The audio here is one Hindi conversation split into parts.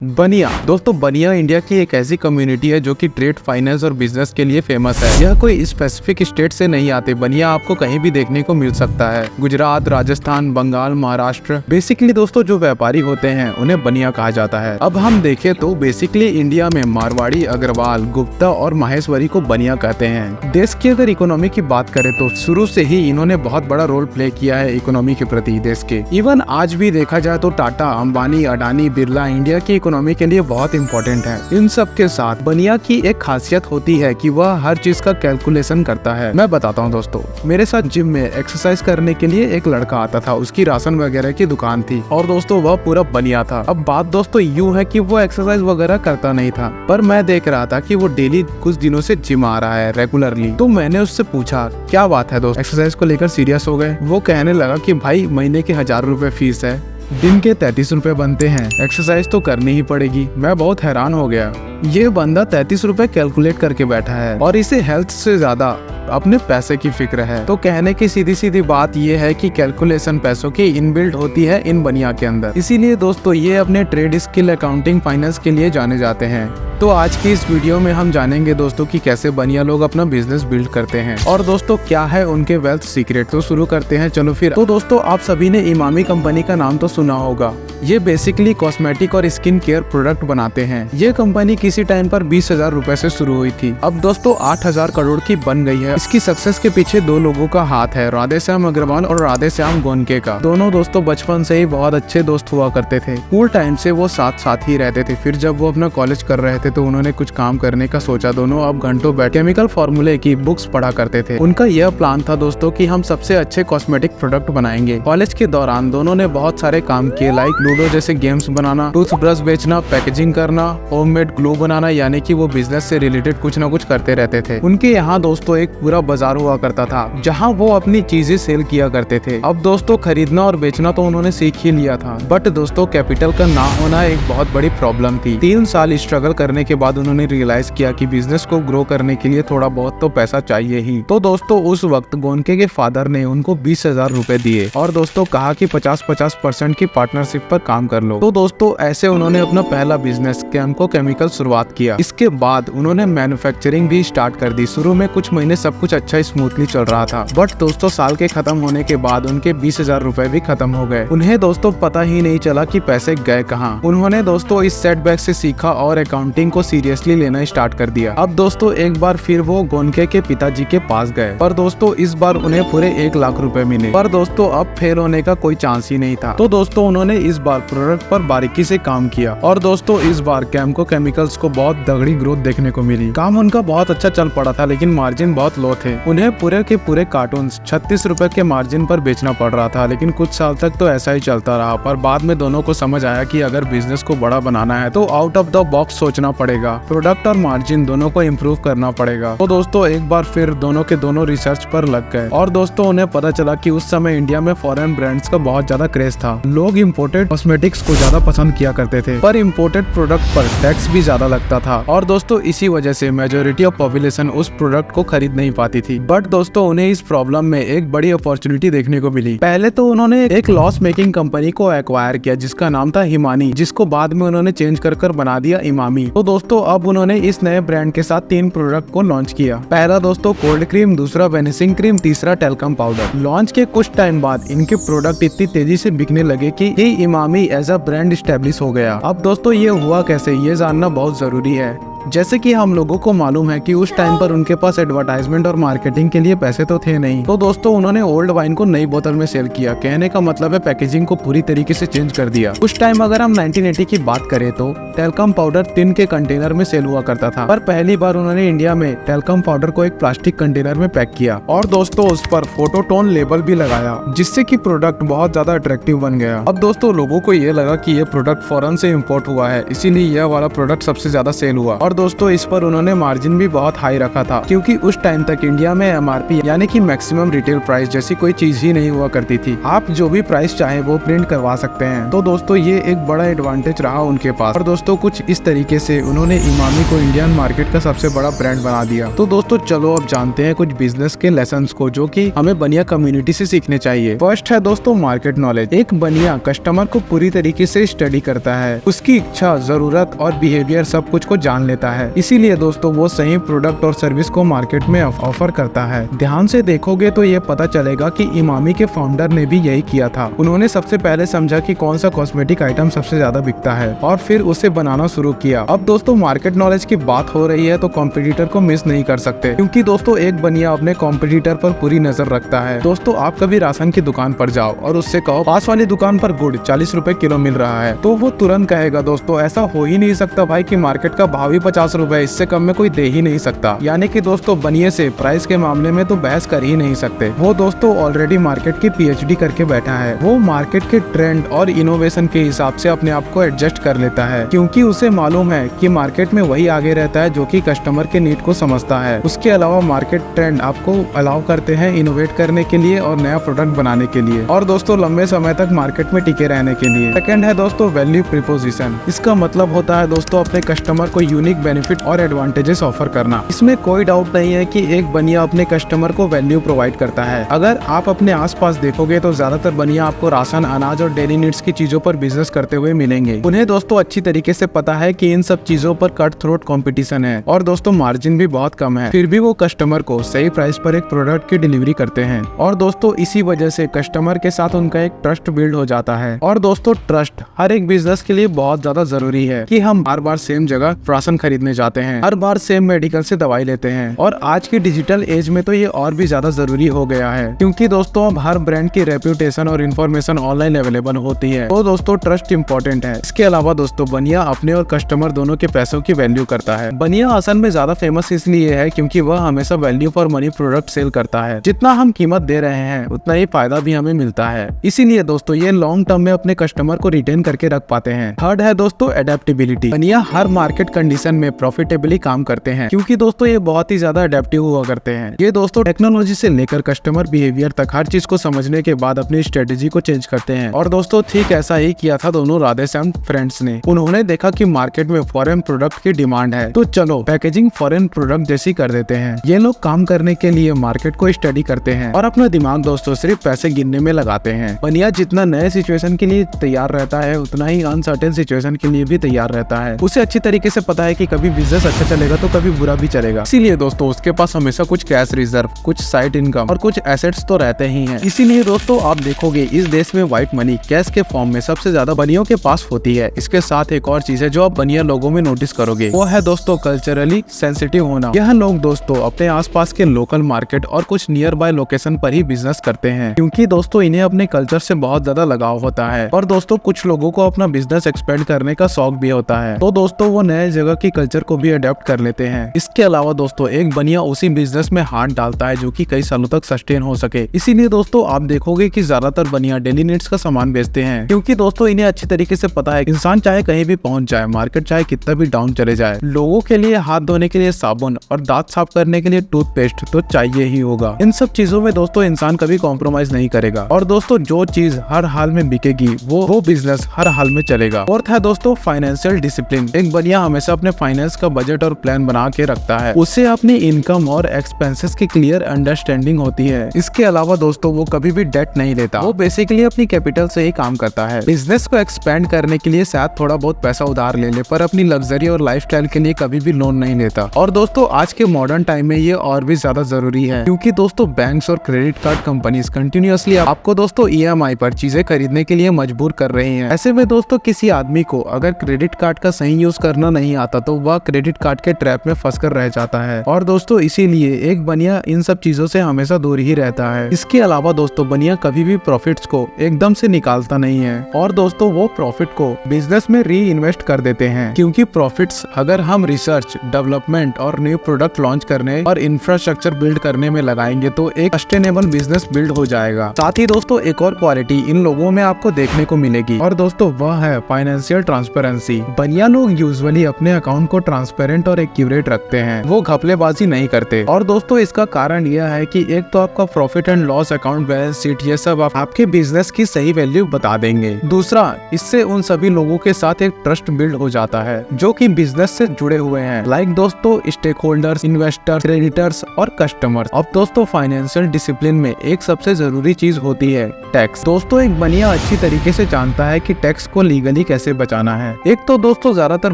बनिया दोस्तों, बनिया इंडिया की एक ऐसी कम्युनिटी है जो कि ट्रेड, फाइनेंस और बिजनेस के लिए फेमस है। यह कोई स्पेसिफिक स्टेट से नहीं आते। बनिया आपको कहीं भी देखने को मिल सकता है। गुजरात, राजस्थान, बंगाल, महाराष्ट्र। बेसिकली दोस्तों जो व्यापारी होते हैं उन्हें बनिया कहा जाता है। अब हम देखें तो बेसिकली इंडिया में मारवाड़ी, अग्रवाल, गुप्ता और माहेश्वरी को बनिया कहते हैं। देश की अगर इकोनॉमी की बात करें तो शुरू से ही इन्होंने बहुत बड़ा रोल प्ले किया है इकोनॉमी के प्रति देश के। इवन आज भी देखा जाए तो टाटा, अंबानी, अडानी, बिरला इंडिया की इकोनॉमी के लिए बहुत इंपॉर्टेंट है। इन सब के साथ बनिया की एक खासियत होती है कि वह हर चीज का कैलकुलेशन करता है। मैं बताता हूँ दोस्तों, मेरे साथ जिम में एक्सरसाइज करने के लिए एक लड़का आता था। उसकी राशन वगैरह की दुकान थी और दोस्तों वह पूरा बनिया था। अब बात दोस्तों यूँ है कि वो एक्सरसाइज वगैरह करता नहीं था, पर मैं देख रहा था कि वो डेली कुछ दिनों से जिम आ रहा है रेगुलरली। तो मैंने उससे पूछा क्या बात है दोस्त, एक्सरसाइज को लेकर सीरियस हो गए? वो कहने लगा कि भाई महीने के 1000 रुपए फीस है, दिन के 33 रुपए बनते हैं, एक्सरसाइज तो करनी ही पड़ेगी। मैं बहुत हैरान हो गया। ये बंदा 33 रुपए कैलकुलेट करके बैठा है और इसे हेल्थ से ज्यादा अपने पैसे की फिक्र है। तो कहने की सीधी सीधी बात ये है कि कैलकुलेशन पैसों की इनबिल्ट होती है इन बनिया के अंदर। इसीलिए दोस्तों ये अपने ट्रेड, स्किल, अकाउंटिंग, फाइनेंस के लिए जाने जाते हैं। तो आज की इस वीडियो में हम जानेंगे दोस्तों कि कैसे बनिया लोग अपना बिजनेस बिल्ड करते हैं और दोस्तों क्या है उनके वेल्थ सीक्रेट। तो शुरू करते हैं चलो फिर। तो दोस्तों आप सभी ने इमामी कंपनी का नाम तो सुना होगा। ये बेसिकली कॉस्मेटिक और स्किन केयर प्रोडक्ट बनाते हैं। ये कंपनी किसी टाइम पर 20,000 रुपए से शुरू हुई थी, अब दोस्तों 8,000 करोड़ की बन गई है। इसकी सक्सेस के पीछे दो लोगों का हाथ है, राधेश्याम अग्रवाल और राधेश्याम गोनके का। दोनों दोस्तों बचपन से ही बहुत अच्छे दोस्त हुआ करते थे। स्कूल टाइम से वो साथ साथ ही रहते थे। फिर जब वो अपना कॉलेज कर रहे थे तो उन्होंने कुछ काम करने का सोचा। दोनों अब घंटों बैठ केमिकल फॉर्मूले की बुक्स पढ़ा करते थे। उनका यह प्लान था दोस्तों कि हम सबसे अच्छे कॉस्मेटिक प्रोडक्ट बनाएंगे। कॉलेज के दौरान दोनों ने बहुत सारे काम किए, लाइक लूडो जैसे गेम्स बनाना, टूथब्रश बेचना, पैकेजिंग करना, होममेड ग्लू बनाना, यानी कि वो बिजनेस से रिलेटेड कुछ ना कुछ करते रहते थे। उनके यहाँ दोस्तों एक पूरा बाजार हुआ करता था जहाँ वो अपनी चीजें सेल किया करते थे। अब दोस्तों खरीदना और बेचना तो उन्होंने सीख ही लिया था, बट दोस्तों कैपिटल का ना होना एक बहुत बड़ी प्रॉब्लम थी। 3 साल स्ट्रगल करने के बाद उन्होंने रियलाइज किया कि बिजनेस को ग्रो करने के लिए थोड़ा बहुत तो पैसा चाहिए ही। तो दोस्तों उस वक्त गोनके के फादर ने उनको 20,000 रुपए दिए और दोस्तों कहा कि 50-50% की पार्टनरशिप पर काम कर लो। तो दोस्तों ऐसे उन्होंने अपना पहला बिजनेस कैम्को केमिकल शुरुआत किया। इसके बाद उन्होंने मैन्युफैक्चरिंग भी स्टार्ट कर दी। शुरू में कुछ महीने सब कुछ अच्छा स्मूथली चल रहा था, बट दोस्तों साल के खत्म होने के बाद उनके 20,000 रुपए भी खत्म हो गए। उन्हें दोस्तों पता ही नहीं चला कि पैसे गए कहाँ। उन्होंने दोस्तों इस सेटबैक से सीखा और अकाउंटिंग को सीरियसली लेना स्टार्ट कर दिया। अब दोस्तों एक बार फिर वो गोनके के पिताजी के पास गए, पर दोस्तों इस बार उन्हें पूरे 1 लाख रुपए मिले। पर दोस्तों अब फेल होने का कोई चांस ही नहीं था। तो दोस्तों उन्होंने इस बार प्रोडक्ट पर बारीकी से काम किया और दोस्तों इस बार कैम्को केमिकल्स को बहुत तगड़ी ग्रोथ देखने को मिली। काम उनका बहुत अच्छा चल पड़ा था, लेकिन मार्जिन बहुत लो थे। उन्हें पूरे के पूरे कार्टून 36 रुपए के मार्जिन पर बेचना पड़ रहा था। लेकिन कुछ साल तक तो ऐसा ही चलता रहा, पर बाद में दोनों को समझ आया कि अगर बिजनेस को बड़ा बनाना है तो आउट ऑफ द बॉक्स सोचना पड़ेगा। प्रोडक्ट और मार्जिन दोनों को इम्प्रूव करना पड़ेगा। तो दोस्तों एक बार फिर दोनों के दोनों रिसर्च पर लग गए और दोस्तों उन्हें पता चला कि उस समय इंडिया में फॉरेन ब्रांड्स का बहुत ज्यादा क्रेज था। लोग इम्पोर्टेड कॉस्मेटिक्स को ज्यादा पसंद किया करते थे, पर इम्पोर्टेड प्रोडक्ट पर टैक्स भी ज्यादा लगता था और दोस्तों इसी वजह से मेजोरिटी ऑफ पॉपुलेशन उस प्रोडक्ट को खरीद नहीं पाती थी। बट दोस्तों उन्हें इस प्रॉब्लम में एक बड़ी अपॉर्चुनिटी देखने को मिली। पहले तो उन्होंने एक लॉस मेकिंग कंपनी को एक्वायर किया जिसका नाम था हिमानी, जिसको बाद में उन्होंने चेंज कर बना दिया इमामी। तो दोस्तों अब उन्होंने इस नए ब्रांड के साथ 3 प्रोडक्ट को लॉन्च किया। पहला दोस्तों कोल्ड क्रीम, दूसरा वेनिसिंग क्रीम, तीसरा टेल्कम पाउडर। लॉन्च के कुछ टाइम बाद इनके प्रोडक्ट इतनी तेजी से बिकने लगे कि Emami as a brand establish हो गया। अब दोस्तों ये हुआ कैसे, ये जानना बहुत जरूरी है। जैसे कि हम लोगों को मालूम है कि उस टाइम पर उनके पास एडवर्टाइजमेंट और मार्केटिंग के लिए पैसे तो थे नहीं। तो दोस्तों उन्होंने ओल्ड वाइन को नई बोतल में सेल किया। कहने का मतलब है पैकेजिंग को पूरी तरीके से चेंज कर दिया। उस टाइम अगर हम 1980 की बात करें तो टेल्कम पाउडर टिन के कंटेनर में सेल हुआ करता था, पर पहली बार उन्होंने इंडिया में टेल्कम पाउडर को एक प्लास्टिक कंटेनर में पैक किया और दोस्तों उस पर फोटोटोन लेबल भी लगाया, जिससे कि प्रोडक्ट बहुत ज्यादा अट्रैक्टिव बन गया। अब दोस्तों लोगों को ये लगा कि ये प्रोडक्ट फॉरेन से इम्पोर्ट हुआ है, इसीलिए यह वाला प्रोडक्ट सबसे ज्यादा सेल हुआ और दोस्तों इस पर उन्होंने मार्जिन भी बहुत हाई रखा था, क्योंकि उस टाइम तक इंडिया में MRP यानी कि मैक्सिमम रिटेल प्राइस जैसी कोई चीज ही नहीं हुआ करती थी। आप जो भी प्राइस चाहे वो प्रिंट करवा सकते हैं। तो दोस्तों ये एक बड़ा एडवांटेज रहा उनके पास। और दोस्तों कुछ इस तरीके से उन्होंने इमामी को इंडियन मार्केट का सबसे बड़ा ब्रांड बना दिया। तो दोस्तों चलो अब जानते हैं कुछ बिजनेस के लेसन्स को जो कि हमें बनिया कम्युनिटी से सीखने चाहिए। फर्स्ट है दोस्तों मार्केट नॉलेज। एक बनिया कस्टमर को पूरी तरीके से स्टडी करता है, उसकी इच्छा, जरूरत और बिहेवियर सब कुछ को जान लेता है। इसीलिए दोस्तों वो सही प्रोडक्ट और सर्विस को मार्केट में ऑफर करता है। ध्यान से देखोगे तो ये पता चलेगा कि इमामी के फाउंडर ने भी यही किया था। उन्होंने सबसे पहले समझा कि कौन सा कॉस्मेटिक आइटम सबसे ज्यादा बिकता है और फिर उसे बनाना शुरू किया। अब दोस्तों मार्केट नॉलेज की बात हो रही है तो कॉम्पिटिटर को मिस नहीं कर सकते, क्योंकि दोस्तों एक बनिया अपने कॉम्पिटिटर पर पूरी नजर रखता है। दोस्तों आप कभी राशन की दुकान पर जाओ और उससे कहो पास वाली दुकान पर गुड़ 40 रुपए किलो मिल रहा है, तो वो तुरंत कहेगा दोस्तों ऐसा हो ही नहीं सकता भाई कि मार्केट का भाव ही 50 रुपए, इससे कम में कोई दे ही नहीं सकता। यानी कि दोस्तों बनिए से प्राइस के मामले में तो बहस कर ही नहीं सकते। वो दोस्तों ऑलरेडी मार्केट की PhD करके बैठा है। वो मार्केट के ट्रेंड और इनोवेशन के हिसाब से अपने आप को एडजस्ट कर लेता है, क्योंकि उसे मालूम है कि मार्केट में वही आगे रहता है जो कि कस्टमर के नीड को समझता है। उसके अलावा मार्केट ट्रेंड आपको अलाउ करते हैं इनोवेट करने के लिए और नया प्रोडक्ट बनाने के लिए, और दोस्तों लंबे समय तक मार्केट में टिके रहने के लिए। सेकंड है दोस्तों वैल्यू प्रीपोजिशन। इसका मतलब होता है दोस्तों अपने कस्टमर को यूनिक बेनिफिट और एडवांटेजेस ऑफर करना। इसमें कोई डाउट नहीं है कि एक बनिया अपने कस्टमर को वैल्यू प्रोवाइड करता है। अगर आप अपने आसपास देखोगे तो ज्यादातर बनिया आपको राशन, अनाज और डेली नीड्स की चीजों पर बिजनेस करते हुए मिलेंगे। उन्हें दोस्तों अच्छी तरीके से पता है कि इन सब चीजों पर कट थ्रोट कंपटीशन है और दोस्तों मार्जिन भी बहुत कम है, फिर भी वो कस्टमर को सही प्राइस पर एक प्रोडक्ट की डिलीवरी करते हैं। और दोस्तों इसी वजह से कस्टमर के साथ उनका एक ट्रस्ट बिल्ड हो जाता है। और दोस्तों ट्रस्ट हर एक बिजनेस के लिए बहुत ज्यादा जरूरी है कि हम बार बार सेम जगह राशन खरीदने जाते हैं, हर बार सेम मेडिकल से दवाई लेते हैं। और आज की डिजिटल एज में तो ये और भी ज्यादा जरूरी हो गया है, क्योंकि दोस्तों अब हर ब्रांड की रेप्यूटेशन और इन्फॉर्मेशन ऑनलाइन अवेलेबल होती है। तो दोस्तों ट्रस्ट इम्पोर्टेंट है। इसके अलावा दोस्तों बनिया अपने और कस्टमर दोनों के पैसों की वैल्यू करता है। बनिया असल में ज्यादा फेमस इसलिए है क्योंकि वह हमेशा value for money product sale करता है। जितना हम कीमत दे रहे हैं उतना ही फायदा भी हमें मिलता है। इसीलिए दोस्तों ये लॉन्ग टर्म में अपने कस्टमर को रिटेन करके रख पाते हैं। थर्ड है दोस्तों एडेप्टेबिलिटी। बनिया हर मार्केट कंडीशन में प्रॉफिटेबली काम करते हैं, क्योंकि दोस्तों ये बहुत ही ज्यादा एडेप्टिव हुआ करते हैं। ये दोस्तों टेक्नोलॉजी से लेकर कस्टमर बिहेवियर तक हर चीज को समझने के बाद अपनी स्ट्रेटेजी को चेंज करते हैं। और दोस्तों ठीक ऐसा ही किया था दोनों राधेश्याम फ्रेंड्स ने। उन्होंने देखा कि मार्केट में फॉरेन प्रोडक्ट की डिमांड है, तो चलो पैकेजिंग फॉरेन प्रोडक्ट जैसी कर देते हैं। ये लोग काम करने के लिए मार्केट को स्टडी करते हैं और अपना दिमाग दोस्तों सिर्फ पैसे गिनने में लगाते हैं। बनिया जितना नए सिचुएशन के लिए तैयार रहता है उतना ही अनसर्टेन सिचुएशन के लिए भी तैयार रहता है। उसे अच्छी तरीके से पता है कि कभी बिजनेस अच्छा चलेगा तो कभी बुरा भी चलेगा। इसीलिए दोस्तों उसके पास हमेशा कुछ कैश रिजर्व, कुछ साइड इनकम और कुछ एसेट्स तो रहते ही हैं। इसीलिए दोस्तों आप देखोगे इस देश में व्हाइट मनी कैश के फॉर्म में सबसे ज्यादा बनियों के पास होती है। इसके साथ एक और चीज है जो आप बनिया लोगों में नोटिस करोगे, वो है दोस्तों कल्चरली सेंसिटिव होना। यह लोग दोस्तों अपने आसपास के लोकल मार्केट और कुछ नियर बाय लोकेशन पर ही बिजनेस करते हैं, क्योंकि दोस्तों इन्हें अपने कल्चर से बहुत ज्यादा लगाव होता है। और दोस्तों कुछ लोगों को अपना बिजनेस एक्सपेंड करने का शौक भी होता है, तो दोस्तों वो नए जगह की कल्चर को भी अडेप्ट कर लेते हैं। इसके अलावा दोस्तों एक बनिया उसी बिजनेस में हाथ डालता है जो कि कई सालों तक सस्टेन हो सके। इसीलिए दोस्तों आप देखोगे कि ज्यादातर बनिया डेली नीड्स का सामान बेचते हैं, क्योंकि दोस्तों इन्हें अच्छी तरीके से पता है इंसान चाहे कहीं भी पहुंच जाए, मार्केट चाहे कितना भी डाउन चले जाए, लोगों के लिए हाथ धोने के लिए साबुन और दांत साफ करने के लिए टूथपेस्ट तो चाहिए ही होगा। इन सब चीजों में दोस्तों इंसान कभी कॉम्प्रोमाइज नहीं करेगा। और दोस्तों जो चीज हर हाल में बिकेगी वो बिजनेस हर हाल में चलेगा। फोर्थ है दोस्तों फाइनेंशियल डिसिप्लिन। एक बनिया हमेशा अपने फाइनेंस का बजट और प्लान बना के रखता है। उसे अपनी इनकम और एक्सपेंसेस की क्लियर अंडरस्टैंडिंग होती है। इसके अलावा दोस्तों वो कभी भी डेट नहीं लेता, वो बेसिकली अपनी कैपिटल से ही काम करता है। बिजनेस को एक्सपेंड करने के लिए शायद थोड़ा बहुत पैसा उधार ले ले, पर अपनी लग्जरी और लाइफस्टाइल के लिए कभी भी लोन नहीं लेता। और दोस्तों आज के मॉडर्न टाइम में ये और भी ज्यादा जरूरी है, क्योंकि दोस्तों बैंक्स और क्रेडिट कार्ड कंपनीज कंटिन्यूअसली आपको दोस्तों EMI पर चीजें खरीदने के लिए मजबूर कर रही हैं। ऐसे में दोस्तों किसी आदमी को अगर क्रेडिट कार्ड का सही यूज करना नहीं आता तो वह क्रेडिट कार्ड के ट्रैप में फंसकर रह जाता है। और दोस्तों इसीलिए एक बनिया इन सब चीजों से हमेशा दूर ही रहता है। इसके अलावा दोस्तों बनिया कभी भी प्रॉफिट्स को एकदम से निकालता नहीं है, और दोस्तों वो प्रॉफिट को बिजनेस में री इन्वेस्ट कर देते हैं, क्योंकि प्रॉफिट्स अगर हम रिसर्च, डेवलपमेंट और न्यू प्रोडक्ट लॉन्च करने और इंफ्रास्ट्रक्चर बिल्ड करने में लगाएंगे तो एक सस्टेनेबल बिजनेस बिल्ड हो जाएगा। साथ ही दोस्तों एक और क्वालिटी इन लोगों में आपको देखने को मिलेगी, और दोस्तों वह है फाइनेंशियल ट्रांसपेरेंसी। बनिया लोग यूजुअली अपने अकाउंट अकाउंट को ट्रांसपेरेंट और एक्यूरेट रखते हैं, वो घपलेबाजी नहीं करते। और दोस्तों इसका कारण यह है कि एक तो आपका profit and loss account, balance sheet, ये सब आपके बिजनेस की सही वैल्यू बता देंगे। दूसरा, इससे उन सभी लोगों के साथ एक ट्रस्ट बिल्ड हो जाता है जो कि बिजनेस से जुड़े हुए हैं, लाइक दोस्तों स्टेक होल्डर्स, इन्वेस्टर्स, क्रेडिटर्स और कस्टमर्स। अब दोस्तों फाइनेंशियल डिसिप्लिन में एक सबसे जरूरी चीज होती है टैक्स। दोस्तों एक बनिया अच्छी तरीके से जानता है कि टैक्स को लीगली कैसे बचाना है। एक तो दोस्तों ज्यादातर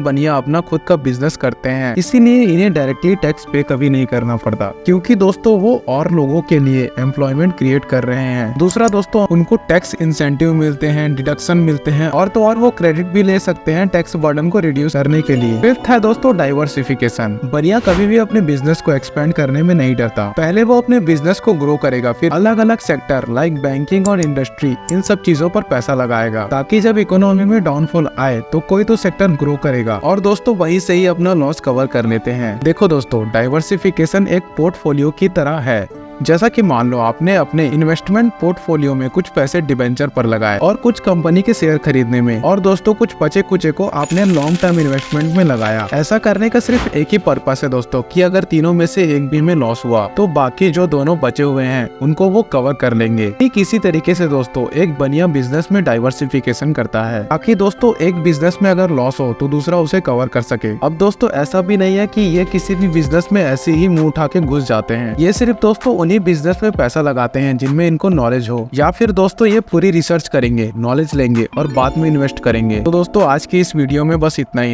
बनिया अपना खुद का बिजनेस करते हैं, इसीलिए इन्हें डायरेक्टली टैक्स पे कभी नहीं करना पड़ता, क्योंकि दोस्तों वो और लोगों के लिए एम्प्लॉयमेंट क्रिएट कर रहे हैं। दूसरा दोस्तों, उनको टैक्स इंसेंटिव मिलते हैं, डिडक्शन मिलते हैं, और तो और वो क्रेडिट भी ले सकते हैं टैक्स बर्डन को रिड्यूस करने के लिए। फिफ्थ है दोस्तों डाइवर्सिफिकेशन। बनिया कभी भी अपने बिजनेस को एक्सपेंड करने में नहीं डरता। पहले वो अपने बिजनेस को ग्रो करेगा, फिर अलग अलग सेक्टर लाइक बैंकिंग और इंडस्ट्री, इन सब चीजों पर पैसा लगाएगा, ताकि जब इकोनॉमी में डाउनफॉल आए तो कोई तो सेक्टर ग्रो करेगा, और दोस्तों वहीं से ही अपना लॉस कवर कर लेते हैं। देखो दोस्तों, डाइवर्सिफिकेशन एक पोर्टफोलियो की तरह है। जैसा कि मान लो आपने अपने इन्वेस्टमेंट पोर्टफोलियो में कुछ पैसे डिबेंचर पर लगाए और कुछ कंपनी के शेयर खरीदने में, और दोस्तों कुछ बचे कुचे को आपने लॉन्ग टर्म इन्वेस्टमेंट में लगाया। ऐसा करने का सिर्फ एक ही पर्पस है दोस्तों कि अगर तीनों में से एक भी में लॉस हुआ तो बाकी जो दोनों बचे हुए हैं उनको वो कवर कर लेंगे। ठीक इसी तरीके से दोस्तों एक बनिया बिजनेस में डाइवर्सिफिकेशन करता है, ताकि दोस्तों एक बिजनेस में अगर लॉस हो तो दूसरा उसे कवर कर सके। अब दोस्तों ऐसा भी नहीं है कि ये किसी भी बिजनेस में ऐसे ही मुंह उठा के घुस जाते हैं। ये सिर्फ दोस्तों उन्हीं बिजनेस में पैसा लगाते हैं जिनमें इनको नॉलेज हो, या फिर दोस्तों ये पूरी रिसर्च करेंगे, नॉलेज लेंगे और बाद में इन्वेस्ट करेंगे। तो दोस्तों आज की इस वीडियो में बस इतना ही।